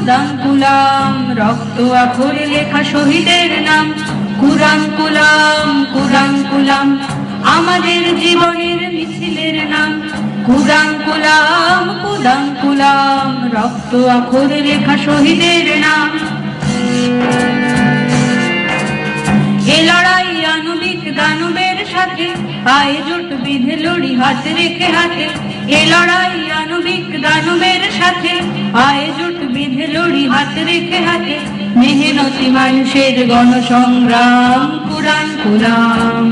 কুদান column, রক্ত আখরে লেখা শহীদের নাম। কুরআন কুলাম, কুরআন কুলাম, আমাদের জীবনের মিছিলের নাম। কুরআন কুলাম, কুরআন কুলাম, রক্ত আখরে লেখা শহীদের নাম। এ লড়াই আণবিক দানবের সাথে, আয় জোট বেঁধে লড়ি হাত রেখে হাতে। এ লড়াই আণবিক দানবের সাথে, আয় জোট বেঁধে লড়ি হাত রেখে হাতে। মেহনতি মানুষের গণসংগ্রাম, কুরআন কুলাম।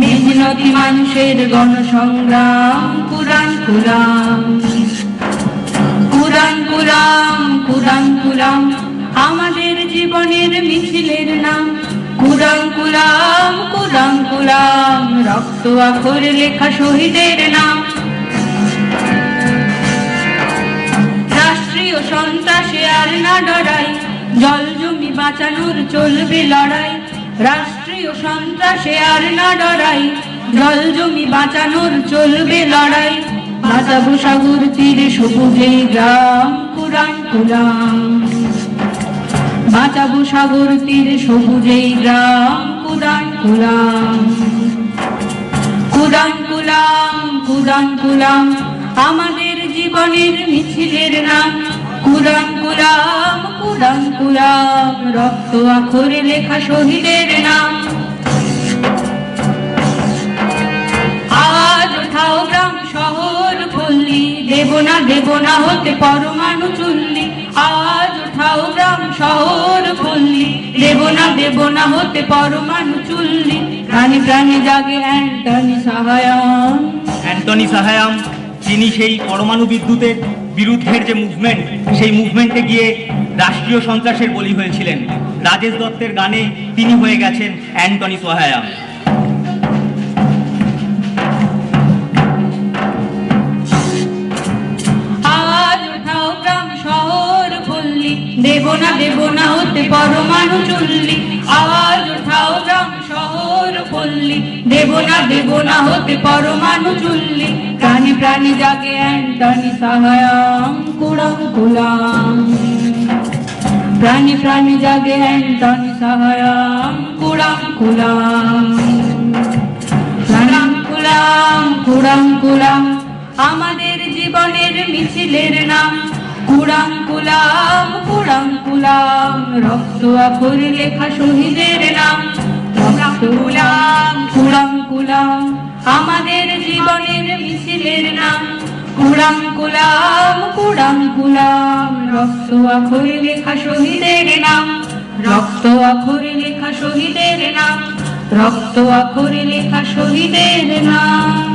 মেহনতি মানুষের গণসংগ্রাম, কুরআন কুলাম। কুরআন কুলাম, কুরআন কুলাম, আমাদের জীবনের মিছিলের নাম। কুরআন কুলাম, কুরআন কুলাম, রক্ত আখরে লেখা শহীদের নাম। রাষ্ট্রীয় সন্ত্রাসে আর না ডরাই, জল জমি বাঁচানোর চলবে লড়াই। রাষ্ট্রীয় সন্ত্রাসে আর না ডরাই, জল জমি বাঁচানোর চলবে লড়াই। বাঁচাবো সাগর তীরে সবুজে গ্রাম, কুরআন কুলাম। বাঁচাবো সাগর তীরে সবুজে গ্রাম, কুরআন কুলাম। কুরআন কুলাম, কুরআন কুলাম, আমাদের জীবনের মিছিলের নাম। কুরআন কুলাম, কুরআন কুলাম, রক্ত আখরে লেখা শহীদের নাম। আজ ওঠাও গ্রাম শহর পল্লী, দেব না হতে পরমাণু চুল্লি। আজ ওঠাও গ্রাম শহর পল্লী, দেব না হতে পরমাণু চুল্লি। প্রাণে প্রাণে জাগে অ্যান্টনি সাহায়াম। অ্যান্টনি সাহায়াম, তিনি সেই পরমাণু বিদ্যুতের বিরুদ্ধের যে মুভমেন্ট, সেই মুভমেন্টে গিয়ে রাষ্ট্রীয় সন্ত্রাসের বলি হয়েছিলেন। রাজেশ দত্তের গানে তিনি হয়ে গেছেন অ্যান্টনি সাহায়াম। আজ ওঠাও গ্রাম শহর পল্লী, দেব না হতে পরমাণু চুল্লি। আজ ওঠাও গ্রাম শহর পল্লী, দেব না হতে পরমাণু চুল্লি। প্রাণে প্রাণে জাগে অ্যান্টনি সাহায়াম, কুরআন কুলাম। প্রাণে প্রাণে জাগে অ্যান্টনি সাহায়াম, কুরআন কুলাম। কুরআন কুলাম, কুরআন কুলাম, আমাদের জীবনের মিছিলের নাম। কুরআন কুলাম, কুরআন কুলাম, রক্ত আখরে লেখা শহীদের নাম। রক্ত কুলাম, কুরআন কুলাম, আমাদের জীবনের মিছিলের নাম। কুরআন কুলাম, কুরআন কুলাম, রক্ত আখরে লেখা শহীদের নাম। রক্ত আখরে লেখা শহীদের নাম। রক্ত আখরে লেখা শহীদের নাম।